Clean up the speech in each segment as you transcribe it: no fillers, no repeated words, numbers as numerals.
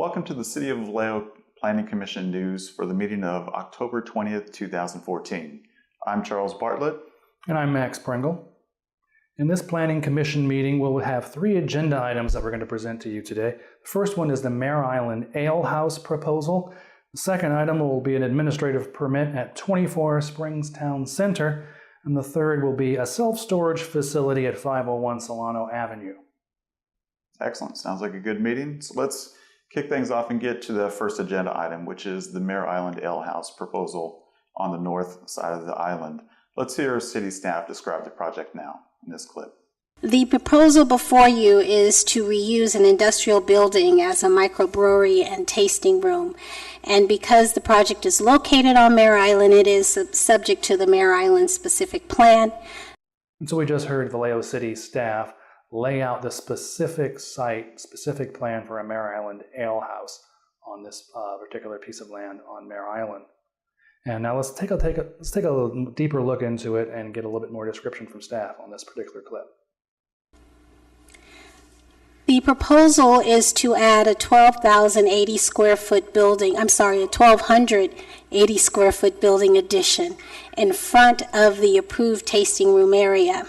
Welcome to the City of Vallejo Planning Commission news for the meeting of October 20th, 2014. I'm Charles Bartlett. And I'm Max Pringle. In this Planning Commission meeting, we'll have three agenda items that we're going to present to you today. The first one is the Mare Island Ale House proposal. The second item will be an administrative permit at 24 Springstowne Center. And the third will be a self-storage facility at 501 Solano Avenue. Excellent. Sounds like a good meeting. So let's kick things off and get to the first agenda item, which is the Mare Island Ale House proposal on the north side of the island. Let's hear city staff describe the project now in this clip. The proposal before you is to reuse an industrial building as a microbrewery and tasting room. And because the project is located on Mare Island, it is subject to the Mare Island specific plan. And so we just heard Vallejo City staff lay out the specific site, specific plan for a Mare Island Ale House on this particular piece of land on Mare Island. And now let's take a deeper look into it and get a little bit more description from staff on this particular clip. The proposal is to add a 12,080 square foot building, a 1,280 square foot building addition in front of the approved tasting room area.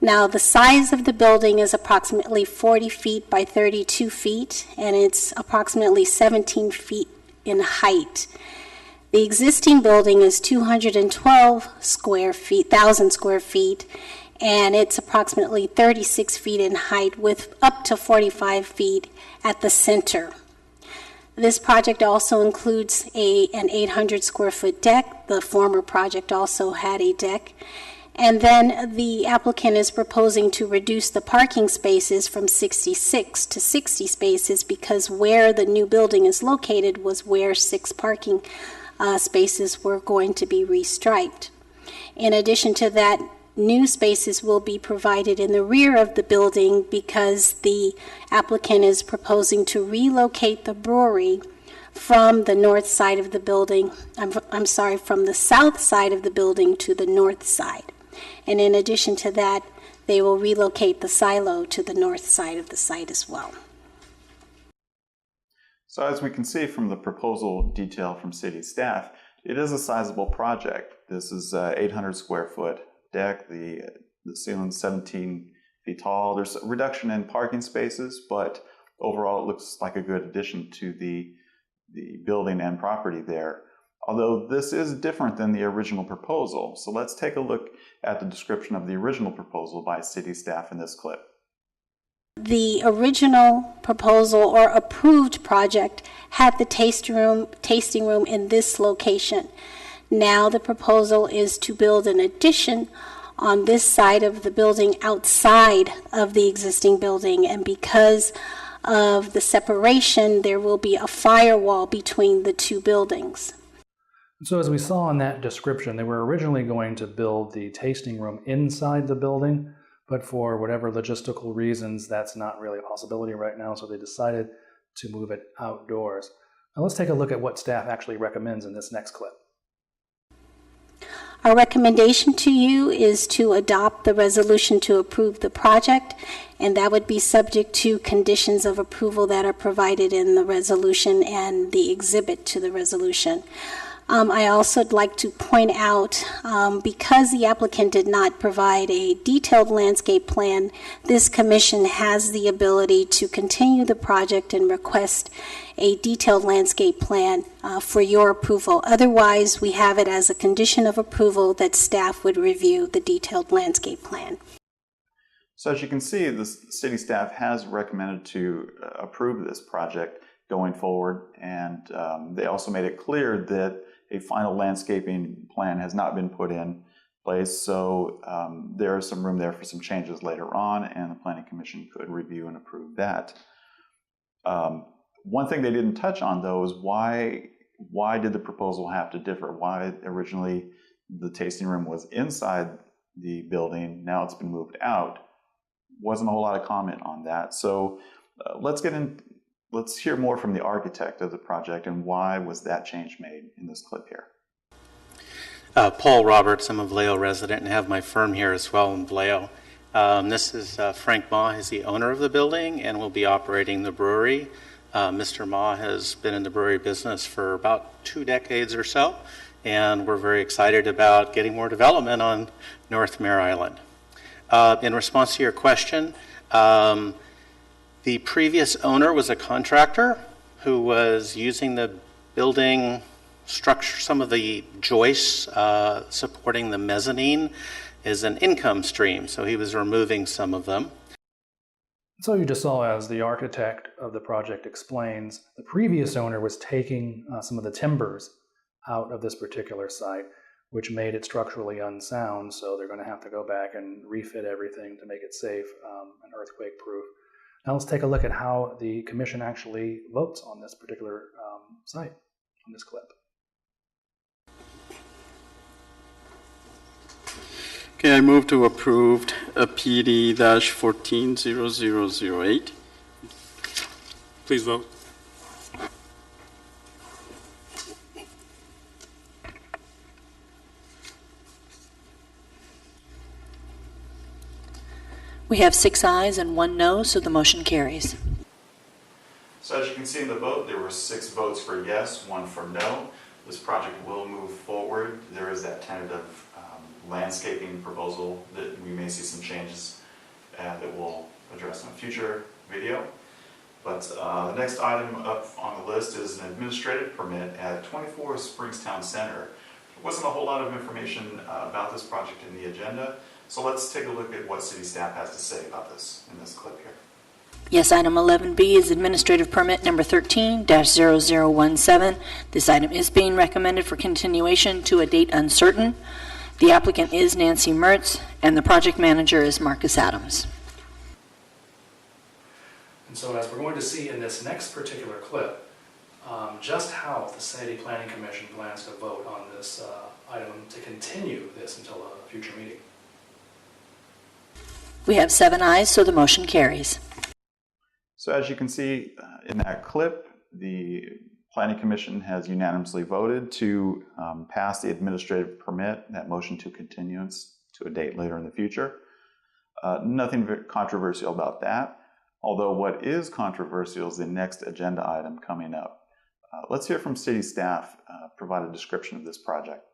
Now, the size of the building is approximately 40 feet by 32 feet, and it's approximately 17 feet in height. The existing building is 212,000 square feet, and it's approximately 36 feet in height with up to 45 feet at the center. This project also includes an 800 square foot deck. The former project also had a deck. And then the applicant is proposing to reduce the parking spaces from 66 to 60 spaces because where the new building is located was where 6 parking spaces were going to be restriped. In addition to that, new spaces will be provided in the rear of the building because the applicant is proposing to relocate the brewery from the north side of the building, from the south side of the building to the north side. And in addition to that, they will relocate the silo to the north side of the site as well. So as we can see from the proposal detail from city staff, it is a sizable project. This is an 800 square foot deck. The ceiling is 17 feet tall. There's a reduction in parking spaces, but overall it looks like a good addition to the building and property there. Although this is different than the original proposal. So let's take a look at the description of the original proposal by city staff in this clip. The original proposal or approved project had the tasting room in this location. Now the proposal is to build an addition on this side of the building outside of the existing building, and because of the separation, there will be a firewall between the two buildings. So as we saw in that description, they were originally going to build the tasting room inside the building, but for whatever logistical reasons, that's not really a possibility right now, so they decided to move it outdoors. Now let's take a look at what staff actually recommends in this next clip. Our recommendation to you is to adopt the resolution to approve the project, and that would be subject to conditions of approval that are provided in the resolution and the exhibit to the resolution. I also would like to point out, because the applicant did not provide a detailed landscape plan, this commission has the ability to continue the project and request a detailed landscape plan for your approval. Otherwise, we have it as a condition of approval that staff would review the detailed landscape plan. So as you can see, the city staff has recommended to approve this project going forward, and they also made it clear that a final landscaping plan has not been put in place, so there is some room there for some changes later on, and the Planning Commission could review and approve that. One thing they didn't touch on, though, is why did the proposal have to differ? Why originally the tasting room was inside the building, now it's been moved out? Wasn't a whole lot of comment on that. So let's hear more from the architect of the project and why was that change made in this clip here. Paul Roberts, I'm a Vallejo resident and have my firm here as well in Vallejo. This is Frank Ma, he's the owner of the building and will be operating the brewery. Mr. Ma has been in the brewery business for about 2 decades or so, and we're very excited about getting more development on North Mare Island. In response to your question, the previous owner was a contractor who was using the building structure, some of the joists supporting the mezzanine, as an income stream, so he was removing some of them. So you just saw, as the architect of the project explains, the previous owner was taking some of the timbers out of this particular site, which made it structurally unsound, so they're going to have to go back and refit everything to make it safe and earthquake proof. Now let's take a look at how the commission actually votes on this particular site, on this clip. Okay, I move to approve a PD-140008. Please vote. We have 6 ayes and 1 no, so the motion carries. So as you can see in the vote, there were 6 votes for yes, 1 for no. This project will move forward. There is that tentative landscaping proposal that we may see some changes that we'll address in a future video. But the next item up on the list is an administrative permit at 24 Springstowne Center. There wasn't a whole lot of information about this project in the agenda, so let's take a look at what city staff has to say about this in this clip here. Yes, item 11B is administrative permit number 13-0017. This item is being recommended for continuation to a date uncertain. The applicant is Nancy Mertz, and the project manager is Marcus Adams. And so, as we're going to see in this next particular clip, just how the City Planning Commission plans to vote on this item to continue this until a future meeting. We have 7 ayes, so the motion carries. So as you can see in that clip, the Planning Commission has unanimously voted to pass the administrative permit, that motion to continuance to a date later in the future. Nothing controversial about that, although what is controversial is the next agenda item coming up. Let's hear from city staff provide a description of this project.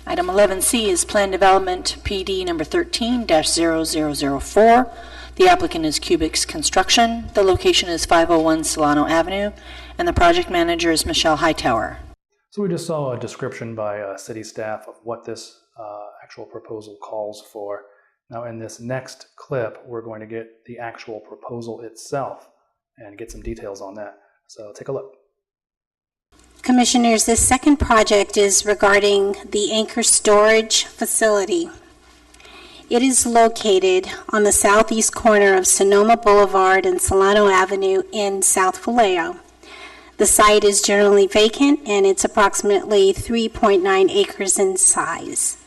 Item 11C is Plan Development PD number 13-0004. The applicant is Cubix Construction. The location is 501 Solano Avenue, and the project manager is Michelle Hightower. So we just saw a description by city staff of what this actual proposal calls for. Now in this next clip, we're going to get the actual proposal itself and get some details on that. So take a look. Commissioners, this second project is regarding the anchor storage facility. It is located on the southeast corner of Sonoma Boulevard and Solano Avenue in South Vallejo. The site is generally vacant, and it's approximately 3.9 acres in size.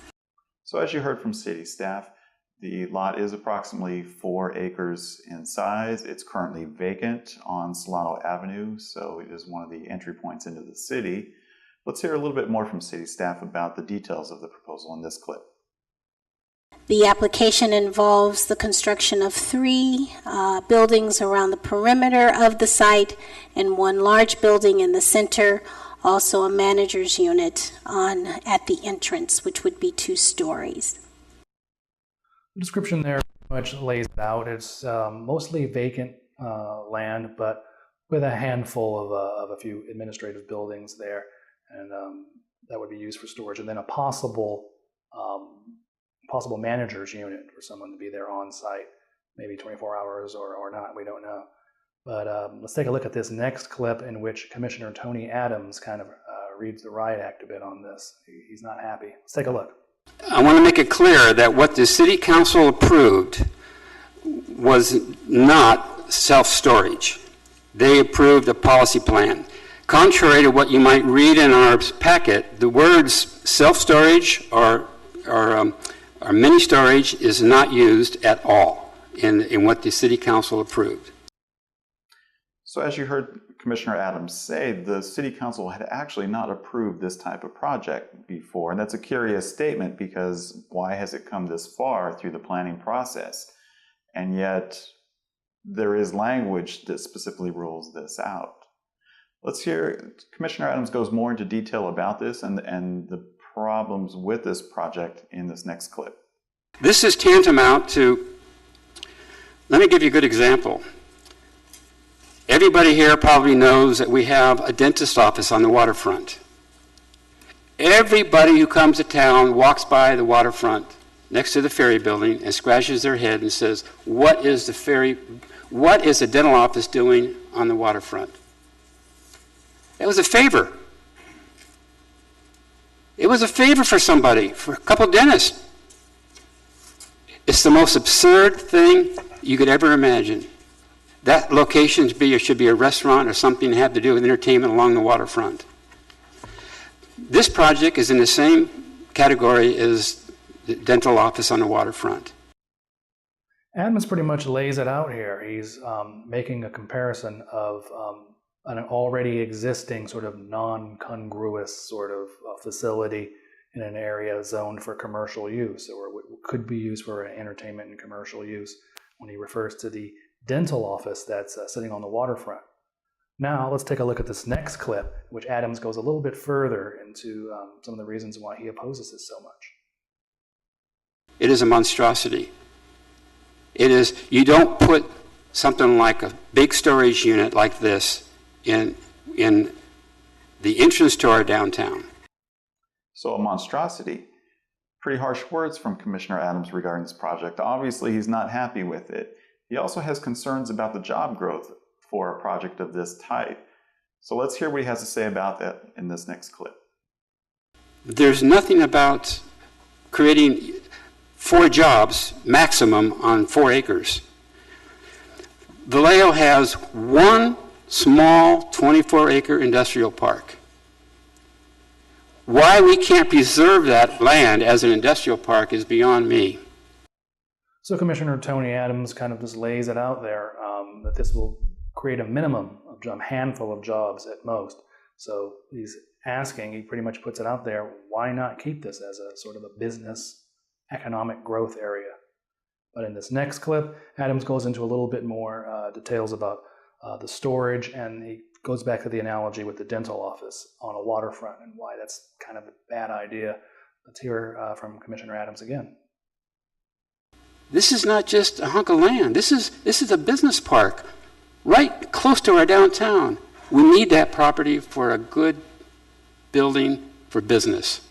So as you heard from city staff, the lot is approximately 4 acres in size. It's currently vacant on Solano Avenue, so it is one of the entry points into the city. Let's hear a little bit more from city staff about the details of the proposal in this clip. The application involves the construction of 3 buildings around the perimeter of the site and 1 large building in the center, also a manager's unit at the entrance, which would be 2 stories. The description there pretty much lays it out. It's mostly vacant land, but with a handful of a few administrative buildings there, and that would be used for storage, and then a possible manager's unit for someone to be there on site, maybe 24 hours or not, we don't know. But let's take a look at this next clip in which Commissioner Tony Adams kind of reads the riot act a bit on this. He's not happy. Let's take a look. I want to make it clear that what the City Council approved was not self-storage. They approved a policy plan. Contrary to what you might read in our packet, the words self-storage or mini-storage is not used at all in what the City Council approved. So as you heard Commissioner Adams say, the City Council had actually not approved this type of project before, and that's a curious statement because why has it come this far through the planning process? And yet there is language that specifically rules this out. Let's hear, Commissioner Adams goes more into detail about this and the problems with this project in this next clip. This is tantamount to, let me give you a good example. Everybody here probably knows that we have a dentist office on the waterfront. Everybody who comes to town walks by the waterfront next to the ferry building and scratches their head and says, what is the dental office doing on the waterfront? It was a favor. It was a favor for somebody, for a couple dentists. It's the most absurd thing you could ever imagine. That location should be a restaurant or something that had to do with entertainment along the waterfront. This project is in the same category as the dental office on the waterfront. Adams pretty much lays it out here. He's making a comparison of an already existing sort of non-congruous sort of facility in an area zoned for commercial use, or could be used for entertainment and commercial use, when he refers to the dental office that's sitting on the waterfront. Now let's take a look at this next clip, which Adams goes a little bit further into some of the reasons why he opposes this so much. It is a monstrosity. It is, you don't put something like a big storage unit like this in the entrance to our downtown. So a monstrosity. Pretty harsh words from Commissioner Adams regarding this project. Obviously, he's not happy with it. He also has concerns about the job growth for a project of this type. So let's hear what he has to say about that in this next clip. There's nothing about creating 4 jobs maximum on 4 acres. Vallejo has one small 24-acre industrial park. Why we can't preserve that land as an industrial park is beyond me. So Commissioner Tony Adams kind of just lays it out there that this will create a minimum of a handful of jobs at most. So he's asking, he pretty much puts it out there, why not keep this as a sort of a business economic growth area? But in this next clip, Adams goes into a little bit more details about the storage, and he goes back to the analogy with the dental office on a waterfront and why that's kind of a bad idea. Let's hear from Commissioner Adams again. This is not just a hunk of land. This is a business park right close to our downtown. We need that property for a good building for business.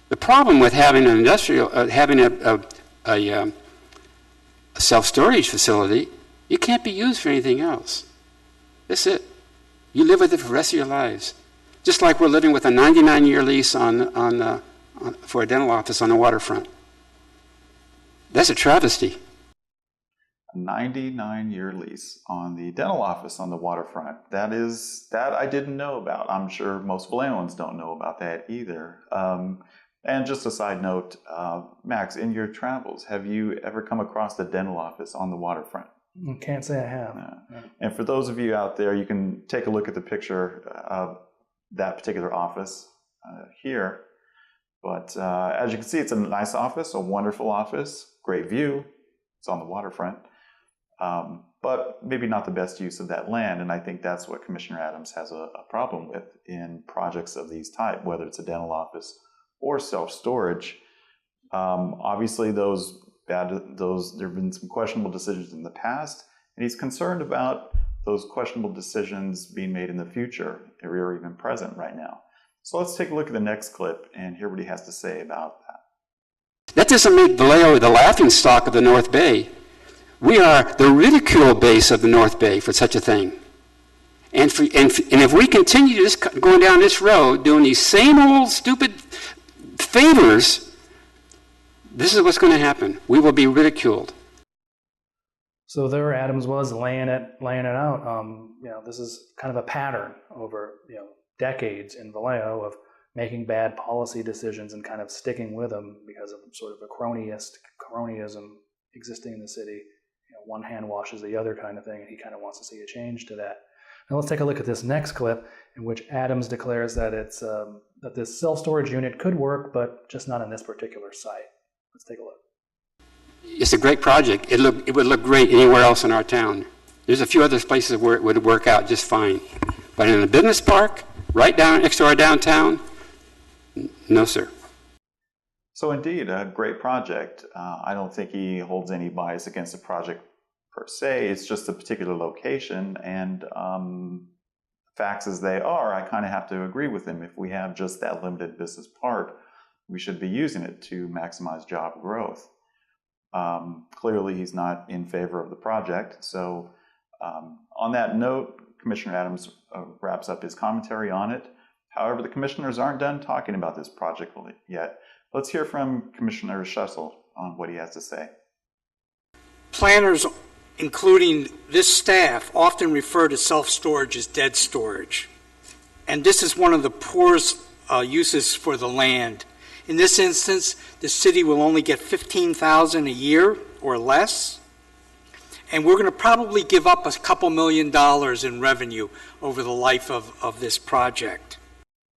The problem with having an industrial, having a self-storage facility, it can't be used for anything else. That's it. You live with it for the rest of your lives. Just like we're living with a 99-year lease for a dental office on the waterfront. That's a travesty. A 99-year lease on the dental office on the waterfront. That I didn't know about. I'm sure most Vallejoans don't know about that either. And just a side note, Max, in your travels, have you ever come across the dental office on the waterfront? I can't say I have. No. And for those of you out there, you can take a look at the picture of that particular office here. But as you can see, it's a nice office, a wonderful office, great view. It's on the waterfront. But maybe not the best use of that land. And I think that's what Commissioner Adams has a problem with in projects of these type, whether it's a dental office or self-storage. Obviously, there have been some questionable decisions in the past, and he's concerned about those questionable decisions being made in the future, or even present right now. So let's take a look at the next clip and hear what he has to say about that. That doesn't make Vallejo the laughingstock of the North Bay. We are the ridicule base of the North Bay for such a thing. And if we continue this, going down this road, doing these same old stupid favors, this is what's going to happen. We will be ridiculed. So there Adams was laying it out. This is kind of a pattern over decades in Vallejo of making bad policy decisions and kind of sticking with them because of sort of a cronyism existing in the city. One hand washes the other kind of thing, and he kind of wants to see a change to that. Now let's take a look at this next clip in which Adams declares that it's that this self-storage unit could work, but just not in this particular site. Let's take a look. it's a great project. It would look great anywhere else in our town. There's a few other places where it would work out just fine. But in a business park, right down next to our downtown, no, sir. So indeed, a great project. I don't think he holds any bias against the project per se. It's just a particular location, and facts as they are, I kind of have to agree with him. If we have just that limited business park, we should be using it to maximize job growth. Clearly, he's not in favor of the project. So on that note, Commissioner Adams wraps up his commentary on it. However, the commissioners aren't done talking about this project yet. Let's hear from Commissioner Schussel on what he has to say. Planners, including this staff, often refer to self-storage as dead storage. And this is one of the poorest uses for the land. In this instance, the city will only get $15,000 a year or less. And we're going to probably give up a couple $1 million in revenue over the life of this project.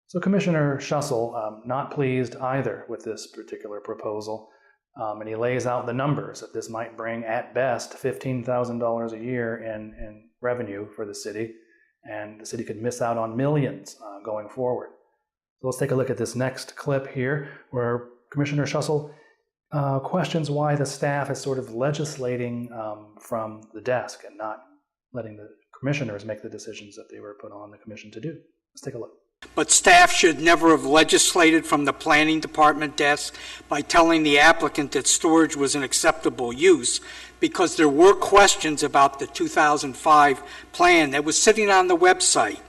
So Commissioner Schussel, not pleased either with this particular proposal, and he lays out the numbers that this might bring at best $15,000 a year in revenue for the city, and the city could miss out on millions going forward. So let's take a look at this next clip here, where Commissioner Schussel questions why the staff is sort of legislating from the desk and not letting the commissioners make the decisions that they were put on the commission to do. Let's take a look. But staff should never have legislated from the planning department desk by telling the applicant that storage was an acceptable use, because there were questions about the 2005 plan that was sitting on the website.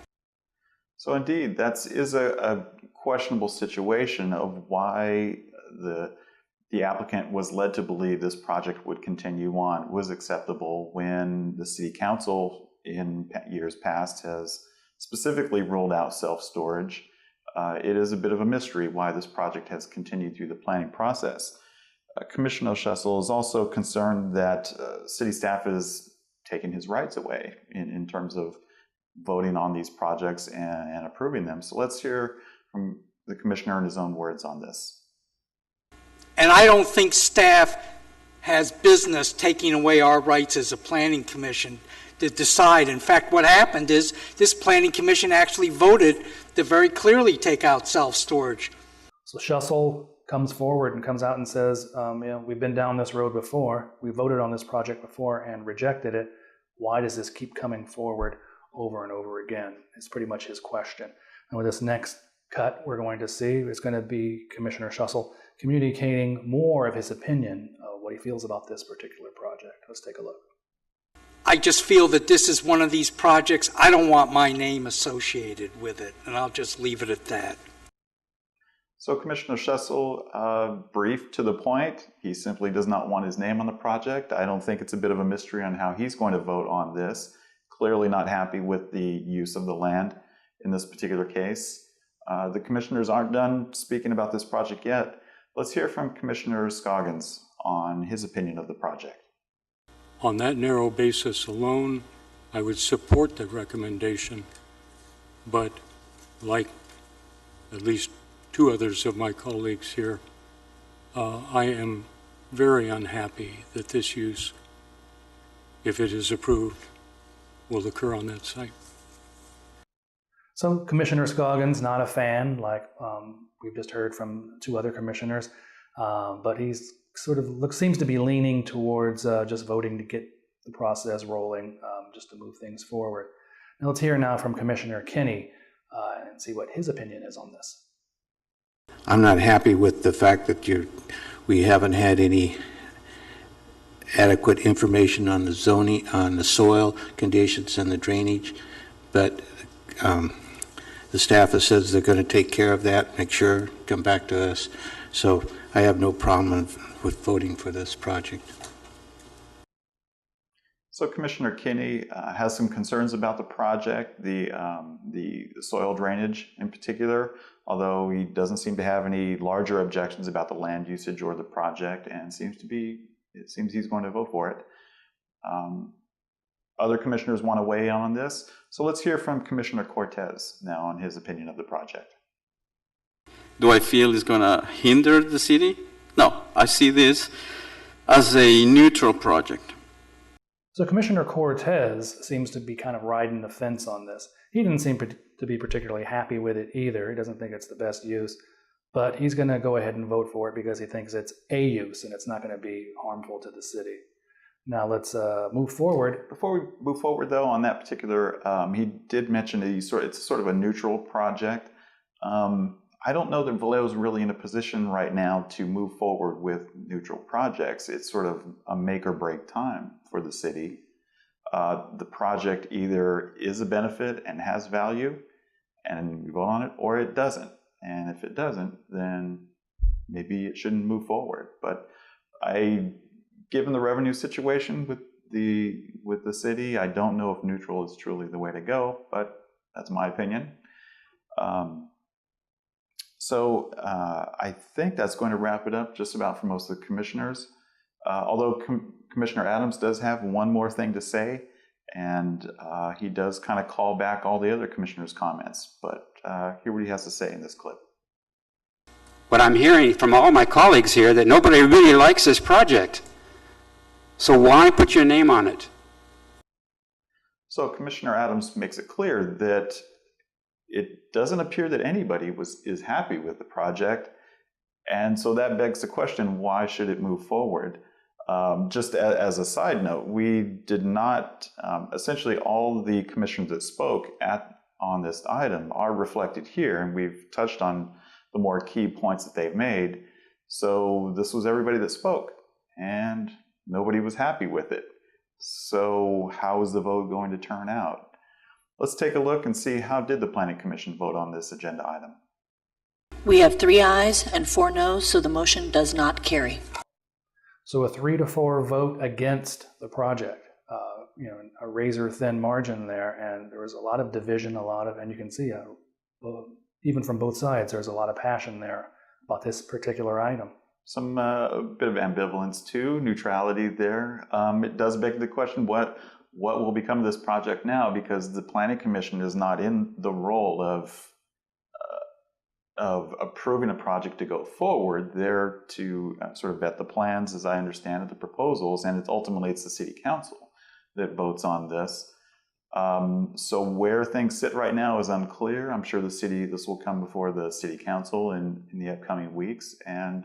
So indeed, that is a questionable situation of why the applicant was led to believe this project would continue on, was acceptable, when the city council in years past has specifically ruled out self-storage. It is a bit of a mystery why this project has continued through the planning process. Commissioner Schussel is also concerned that city staff is taking his rights away in terms of voting on these projects and approving them. So let's hear from the commissioner in his own words on this. And I don't think staff has business taking away our rights as a planning commission to decide. In fact, what happened is this planning commission actually voted to very clearly take out self-storage. So Schussel comes forward and comes out and says, we've been down this road before. We voted on this project before and rejected it. Why does this keep coming forward over and over again? It's pretty much his question. And with this next cut we're going to see, it's going to be Commissioner Schussel communicating more of his opinion of what he feels about this particular project. Let's take a look. I just feel that this is one of these projects, I don't want my name associated with it, and I'll just leave it at that. So Commissioner Schussel, brief to the point, he simply does not want his name on the project. I don't think it's a bit of a mystery on how he's going to vote on this. Clearly not happy with the use of the land in this particular case. The commissioners aren't done speaking about this project yet. Let's hear from Commissioner Scoggins on his opinion of the project. On that narrow basis alone, I would support the recommendation, but like at least two others of my colleagues here, I am very unhappy that this use, if it is approved, will occur on that site. So Commissioner Scoggins, not a fan, like we've just heard from two other commissioners, but he's sort of seems to be leaning towards just voting to get the process rolling, just to move things forward. Now let's hear now from Commissioner Kinney and see what his opinion is on this. I'm not happy with the fact that we haven't had any adequate information on the zoning, on the soil conditions and the drainage, but the staff has said they're going to take care of that, make sure, come back to us. So I have no problem with voting for this project. So Commissioner Kinney has some concerns about the project, the soil drainage in particular, although he doesn't seem to have any larger objections about the land usage or the project, and it seems he's going to vote for it. Other commissioners want to weigh in on this, so let's hear from Commissioner Cortez now on his opinion of the project. Do I feel it's going to hinder the city? No, I see this as a neutral project. So Commissioner Cortez seems to be kind of riding the fence on this. He didn't seem to be particularly happy with it either. He doesn't think it's the best use, but he's going to go ahead and vote for it because he thinks it's a use and it's not going to be harmful to the city. Now let's move forward. Before we move forward, though, on that particular, he did mention that it's sort of a neutral project. I don't know that Vallejo's really in a position right now to move forward with neutral projects. It's sort of a make or break time for the city. The project either is a benefit and has value, and we vote on it, or it doesn't. And if it doesn't, then maybe it shouldn't move forward. But given the revenue situation with the city, I don't know if neutral is truly the way to go, but that's my opinion. So I think that's going to wrap it up just about for most of the commissioners. Although Commissioner Adams does have one more thing to say, and he does kind of call back all the other commissioners' comments. But hear what he has to say in this clip. What I'm hearing from all my colleagues here, that nobody really likes this project. So why put your name on it? So Commissioner Adams makes it clear that it doesn't appear that anybody is happy with the project. And so that begs the question, why should it move forward? Just as a side note, we did not, essentially all the commissioners that spoke on this item are reflected here, and we've touched on the more key points that they've made. So this was everybody that spoke, and nobody was happy with it. So how is the vote going to turn out? Let's take a look and see how did the Planning Commission vote on this agenda item. We have 3 ayes and 4 noes, so the motion does not carry. So a 3-4 vote against the project, a razor-thin margin there, and there was a lot of division, and you can see, even from both sides, there's a lot of passion there about this particular item. Some a bit of ambivalence too, neutrality there. It does beg the question, what will become of this project now? Because the Planning Commission is not in the role of approving a project to go forward. They're to sort of vet the plans, as I understand it, the proposals, and ultimately it's the City Council that votes on this. So where things sit right now is unclear. I'm sure this will come before the City Council in the upcoming weeks, and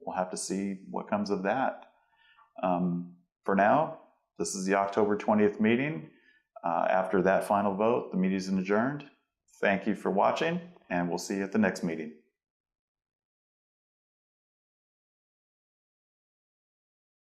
we'll have to see what comes of that. For now, this is the October 20th meeting. After that final vote, the meeting is adjourned. Thank you for watching, and we'll see you at the next meeting.